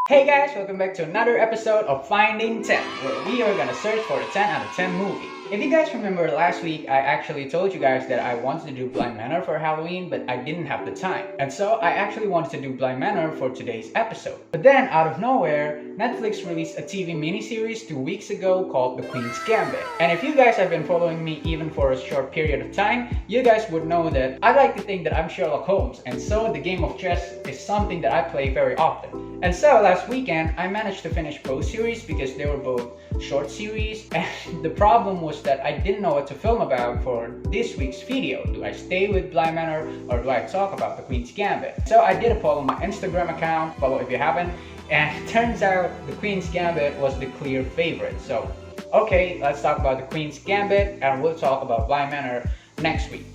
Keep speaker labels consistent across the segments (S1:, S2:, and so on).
S1: Hey guys, welcome back to another episode of Finding 10, where we are gonna search for a 10 out of 10 movie. If you guys remember last week, I actually told you guys that I wanted to do Bly Manor for Halloween, but I didn't have the time. And so I actually wanted to do Bly Manor for today's episode. But then, out of nowhere, Netflix released a TV miniseries 2 weeks ago called The Queen's Gambit. And if you guys have been following me even for a short period of time, you guys would know that I like to think that I'm Sherlock Holmes, and so the game of chess is something that I play very often. And so last weekend, I managed to finish both series because they were both short series, and the problem was that I didn't know what to film about for this week's video. Do I stay with Bly Manor or do I talk about The Queen's Gambit? So I did a poll on my Instagram account, follow if you haven't, and it turns out The Queen's Gambit was the clear favorite. So, okay, let's talk about The Queen's Gambit and we'll talk about Bly Manor next week.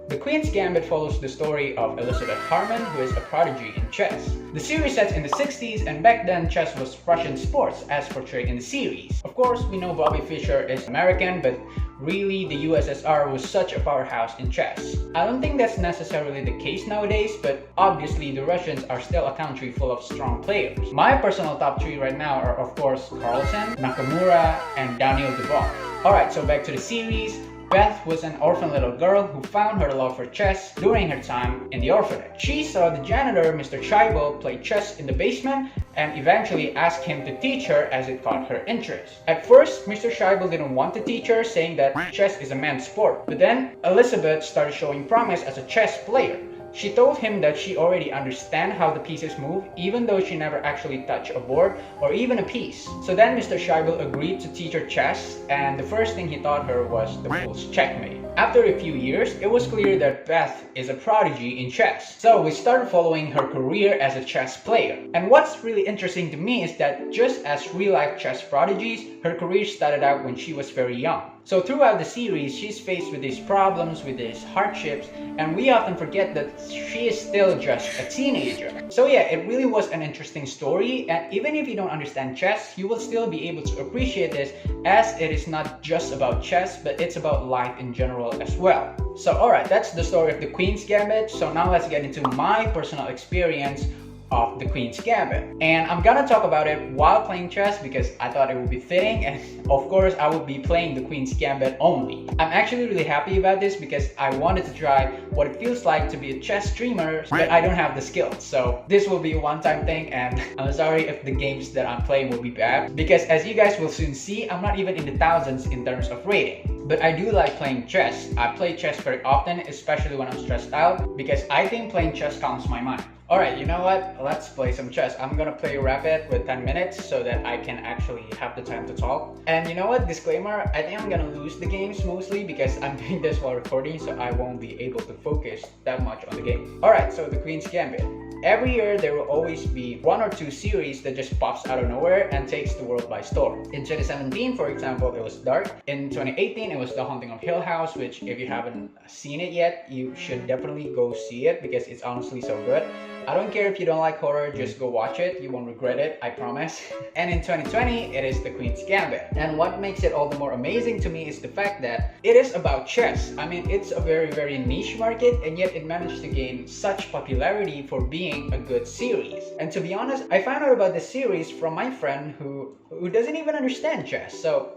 S1: The Queen's Gambit follows the story of Elizabeth Harmon, who is a prodigy in chess. The series sets in the 60s, and back then chess was Russian sports as portrayed in the series. Of course, we know Bobby Fischer is American, but really the USSR was such a powerhouse in chess. I don't think that's necessarily the case nowadays, but obviously the Russians are still a country full of strong players. My personal top 3 right now are of course Carlsen, Nakamura, and Daniel Dubois. Alright, so back to the series. Beth was an orphan little girl who found her love for chess during her time in the orphanage. She saw the janitor, Mr. Scheibel, play chess in the basement and eventually asked him to teach her as it caught her interest. At first, Mr. Scheibel didn't want to teach her, saying that chess is a man's sport. But then, Elizabeth started showing promise as a chess player. She told him that she already understands how the pieces move, even though she never actually touched a board or even a piece. So then Mr. Scheibel agreed to teach her chess, and the first thing he taught her was the fool's checkmate. After a few years, it was clear that Beth is a prodigy in chess. So we started following her career as a chess player. And what's really interesting to me is that just as real-life chess prodigies, her career started out when she was very young. So throughout the series, she's faced with these problems, with these hardships, and we often forget that she is still just a teenager. So yeah, it really was an interesting story, and even if you don't understand chess, you will still be able to appreciate this, as it is not just about chess, but it's about life in general as well. So alright, that's the story of The Queen's Gambit. So now let's get into my personal experience of The Queen's Gambit. And I'm gonna talk about it while playing chess because I thought it would be fitting, and of course I would be playing The Queen's Gambit only. I'm actually really happy about this because I wanted to try what it feels like to be a chess streamer, but I don't have the skills. So this will be a one-time thing, and I'm sorry if the games that I'm playing will be bad, because as you guys will soon see, I'm not even in the thousands in terms of rating. But I do like playing chess. I play chess very often, especially when I'm stressed out, because I think playing chess calms my mind. Alright, you know what? Let's play some chess. I'm gonna play rapid with 10 minutes so that I can actually have the time to talk. And you know what? Disclaimer, I think I'm gonna lose the games mostly because I'm doing this while recording, so I won't be able to focus that much on the game. Alright, so The Queen's Gambit. Every year, there will always be 1 or 2 series that just pops out of nowhere and takes the world by storm. In 2017, for example, it was Dark. In 2018, it was The Haunting of Hill House, which if you haven't seen it yet, you should definitely go see it because it's honestly so good. I don't care if you don't like horror, just go watch it. You won't regret it, I promise. And in 2020, it is The Queen's Gambit. And what makes it all the more amazing to me is the fact that it is about chess. I mean, it's a very niche market, and yet it managed to gain such popularity for being a good series. And to be honest, I found out about this series from my friend who doesn't even understand chess. So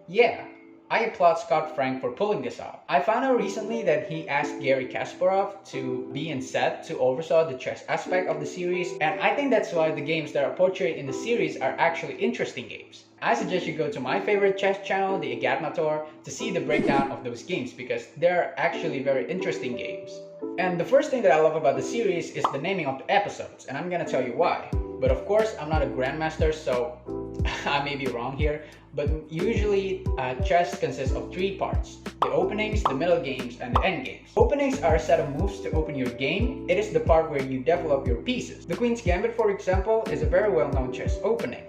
S1: yeah, I applaud Scott Frank for pulling this off. I found out recently that he asked Gary Kasparov to be in set to oversaw the chess aspect of the series, and I think that's why the games that are portrayed in the series are actually interesting games. I suggest you go to my favorite chess channel, the Agatmator, to see the breakdown of those games because they're actually very interesting games. And the first thing that I love about the series is the naming of the episodes, and I'm gonna tell you why. But of course, I'm not a grandmaster, so I may be wrong here, but usually chess consists of 3 parts: the openings, the middle games, and the end games. Openings are a set of moves to open your game. It is the part where you develop your pieces. The Queen's Gambit, for example, is a very well-known chess opening.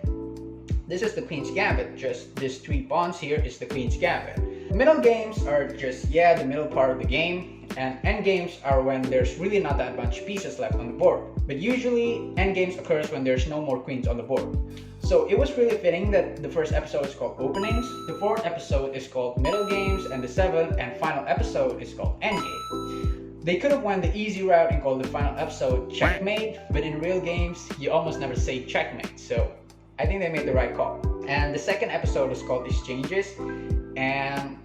S1: This is the Queen's Gambit, just these 3 pawns here is the Queen's Gambit. Middle games are just, the middle part of the game, and end games are when there's really not that much pieces left on the board. But usually, end games occurs when there's no more queens on the board. So it was really fitting that the first episode is called Openings, the 4th episode is called Middle Games, and the 7th and final episode is called Endgame. They could have went the easy route and called the final episode Checkmate, but in real games, you almost never say checkmate, so I think they made the right call. And the second episode is called Exchanges, and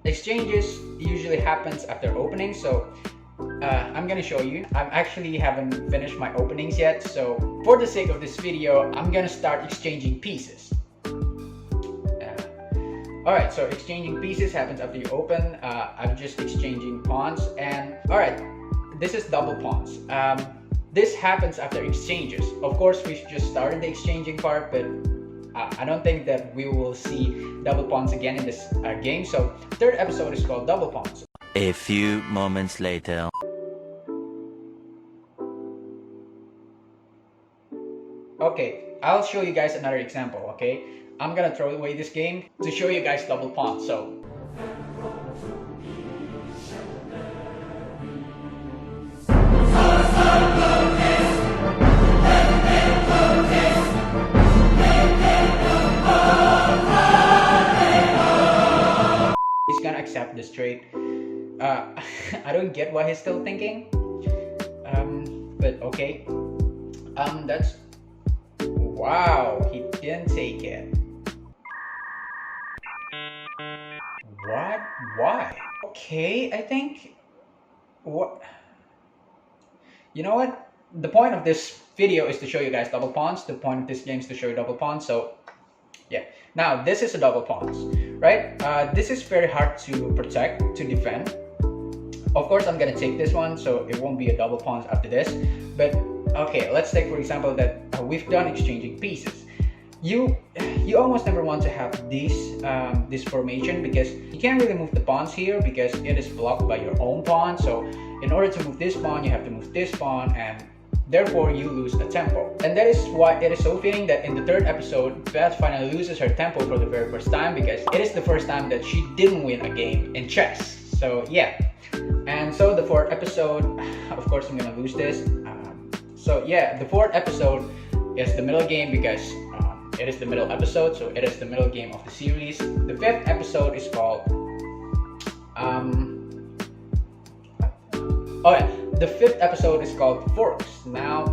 S1: Exchanges usually happens after opening, so I'm gonna show you. I actually haven't finished my openings yet, so for the sake of this video, I'm gonna start exchanging pieces. Alright, so exchanging pieces happens after you open. I'm just exchanging pawns, and alright, this is double pawns. This happens after exchanges. Of course, we just started the exchanging part, but I don't think that we will see double pawns again in this game. So third episode is called Double Pawns.
S2: A few moments later.
S1: Okay, I'll show you guys another example, okay? I'm gonna throw away this game to show you guys double pawns, so. He's gonna accept this trade. I don't get what he's still thinking. But okay. That's... Wow, he didn't take it. What? Why? Okay, I think... What? You know what? The point of this video is to show you guys double pawns. The point of this game is to show you double pawns, so... Yeah. Now, this is a double pawns, right? This is very hard to protect, to defend. Of course, I'm gonna take this one, so it won't be a double pawns after this. But, okay, let's take for example that we've done exchanging pieces. You almost never want to have this formation because you can't really move the pawns here because it is blocked by your own pawn. So in order to move this pawn, you have to move this pawn, and therefore you lose a tempo. And that is why it is so fitting that in the third episode, Beth finally loses her tempo for the very first time, because it is the first time that she didn't win a game in chess. So yeah. And so the fourth episode, of course I'm gonna lose this. So yeah, the fourth episode is the middle game because it is the middle episode, so it is the middle game of the series. The fifth episode is called the fifth episode is called Forks. Now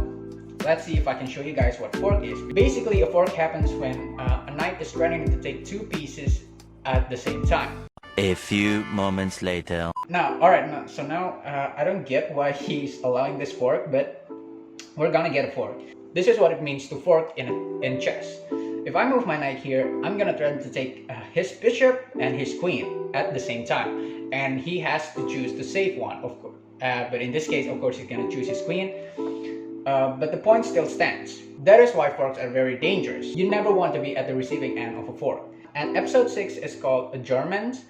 S1: let's see if I can show you guys what fork is. Basically, a fork happens when a knight is threatening to take two pieces at the same time.
S2: A few moments later.
S1: Now, alright, so now I don't get why he's allowing this fork, but we're gonna get a fork. This is what it means to fork in chess. If I move my knight here, I'm gonna threaten to take his bishop and his queen at the same time, and he has to choose the safe one, of course. But in this case, of course, he's gonna choose his queen. But the point still stands. That is why forks are very dangerous. You never want to be at the receiving end of a fork. And episode 6 is called Adjournment.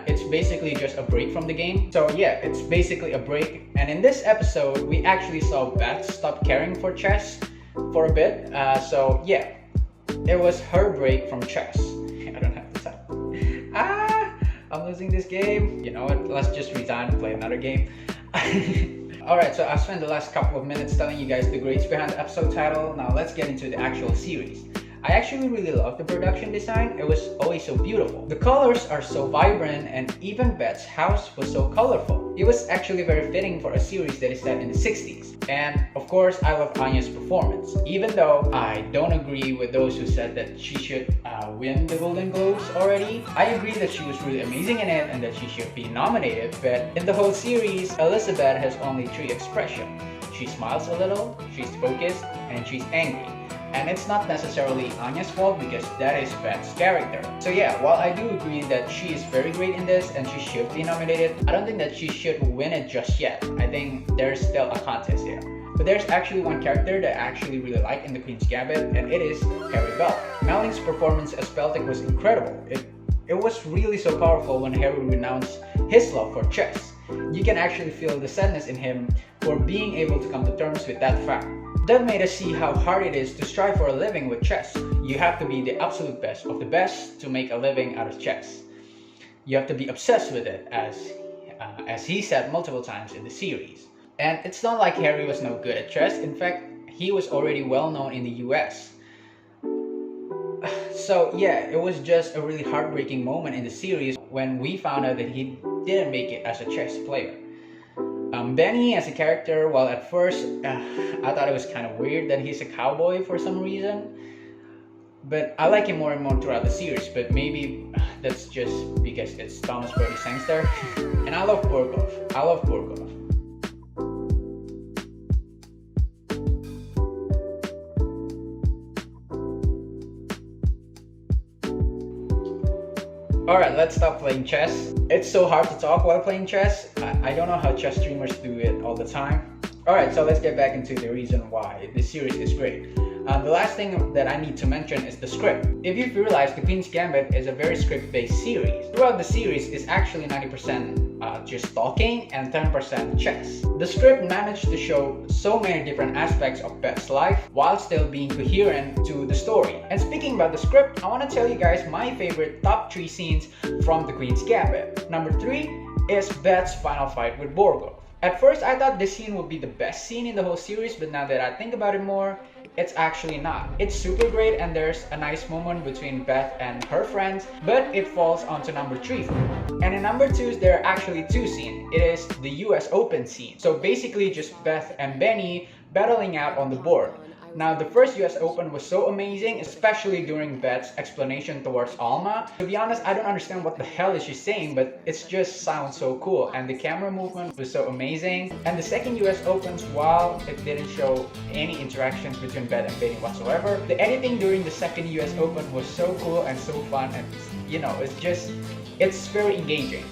S1: It's basically just a break from the game. So yeah, it's basically a break. And in this episode, we actually saw Beth stop caring for chess for a bit. So yeah, it was her break from chess. I don't have the time. I'm losing this game. You know what? Let's just resign and play another game. Alright, so I've spent the last couple of minutes telling you guys the grades behind the episode title. Now let's get into the actual series. I actually really love the production design. It was always so beautiful. The colors are so vibrant, and even Beth's house was so colorful. It was actually very fitting for a series that is set in the 60s. And of course, I love Anya's performance. Even though I don't agree with those who said that she should win the Golden Globes already, I agree that she was really amazing in it and that she should be nominated. But in the whole series, Elizabeth has only 3 expressions. She smiles a little, she's focused, and she's angry. And it's not necessarily Anya's fault because that is Beth's character. So yeah, while I do agree that she is very great in this and she should be nominated, I don't think that she should win it just yet. I think there's still a contest here. But there's actually one character that I actually really like in the Queen's Gambit, and it is Harry Bell. Melling's performance as Peltic was incredible. It was really so powerful when Harry renounced his love for chess. You can actually feel the sadness in him for being able to come to terms with that fact. That made us see how hard it is to strive for a living with chess. You have to be the absolute best of the best to make a living out of chess. You have to be obsessed with it, as he said multiple times in the series. And it's not like Harry was no good at chess. In fact, he was already well known in the US. So yeah, it was just a really heartbreaking moment in the series when we found out that he didn't make it as a chess player. Benny as a character, well, at first I thought it was kind of weird that he's a cowboy for some reason, but I like him more and more throughout the series. But maybe that's just because it's Thomas Brody Sangster. And I love Borgov. I love Borgov. Alright, let's stop playing chess. It's so hard to talk while playing chess. I don't know how chess streamers do it all the time. Alright, so let's get back into the reason why this series is great. The last thing that I need to mention is the script. If you've realized, The Queen's Gambit is a very script-based series. Throughout the series, it's actually 90% just talking and 10% chess. The script managed to show so many different aspects of Beth's life while still being coherent to the story. And speaking about the script, I want to tell you guys my favorite top 3 scenes from The Queen's Gambit. Number 3 is Beth's final fight with Borgov. At first, I thought this scene would be the best scene in the whole series, but now that I think about it more, it's actually not. It's super great and there's a nice moment between Beth and her friends, but it falls onto number 3. And in number 2, there are actually 2 scenes. It is the US Open scene. So basically just Beth and Benny battling out on the board. Now, the first US Open was so amazing, especially during Beth's explanation towards Alma. To be honest, I don't understand what the hell is she saying, but it just sounds so cool. And the camera movement was so amazing. And the second US Opens, while it didn't show any interactions between Beth and Benny whatsoever, the editing during the second US Open was so cool and so fun. And you know, it's very engaging.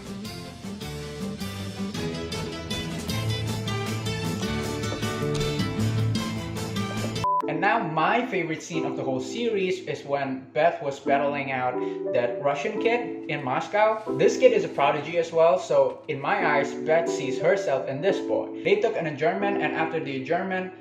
S1: And now my favorite scene of the whole series is when Beth was battling out that Russian kid in Moscow. This kid is a prodigy as well, so in my eyes, Beth sees herself in this boy. They took an adjournment, and after the adjournment,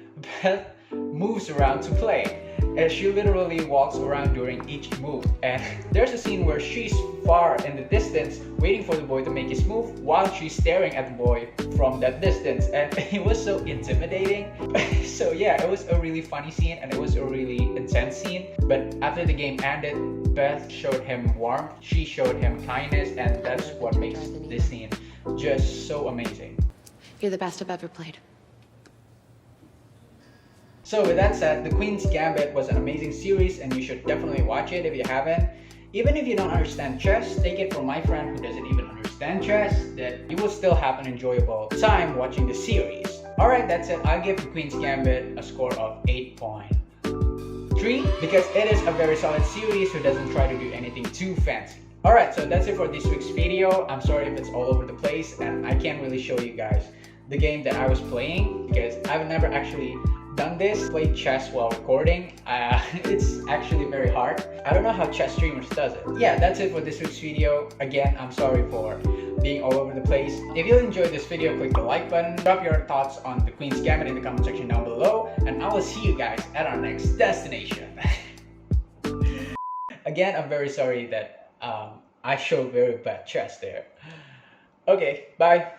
S1: Beth moves around to play. And she literally walks around during each move. And there's a scene where she's far in the distance waiting for the boy to make his move while she's staring at the boy from that distance, and it was so intimidating. So yeah, it was a really funny scene and it was a really intense scene. But after the game ended, Beth showed him warmth, she showed him kindness, and that's what makes this scene just so amazing.
S3: You're the best I've ever played.
S1: So with that said, The Queen's Gambit was an amazing series and you should definitely watch it if you haven't. Even if you don't understand chess, take it from my friend who doesn't even understand chess, that you will still have an enjoyable time watching the series. Alright, that's it. I'll give The Queen's Gambit a score of 8.3 because it is a very solid series who doesn't try to do anything too fancy. Alright, so that's it for this week's video. I'm sorry if it's all over the place and I can't really show you guys the game that I was playing because I've never actually done this, played chess while recording. It's actually very hard. I don't know how chess streamers does it. Yeah, that's it for this week's video. Again, I'm sorry for being all over the place. If you enjoyed this video, click the like button. Drop your thoughts on The Queen's Gambit in the comment section down below, and I will see you guys at our next destination. Again, I'm very sorry that I showed very bad chess there. Okay, bye.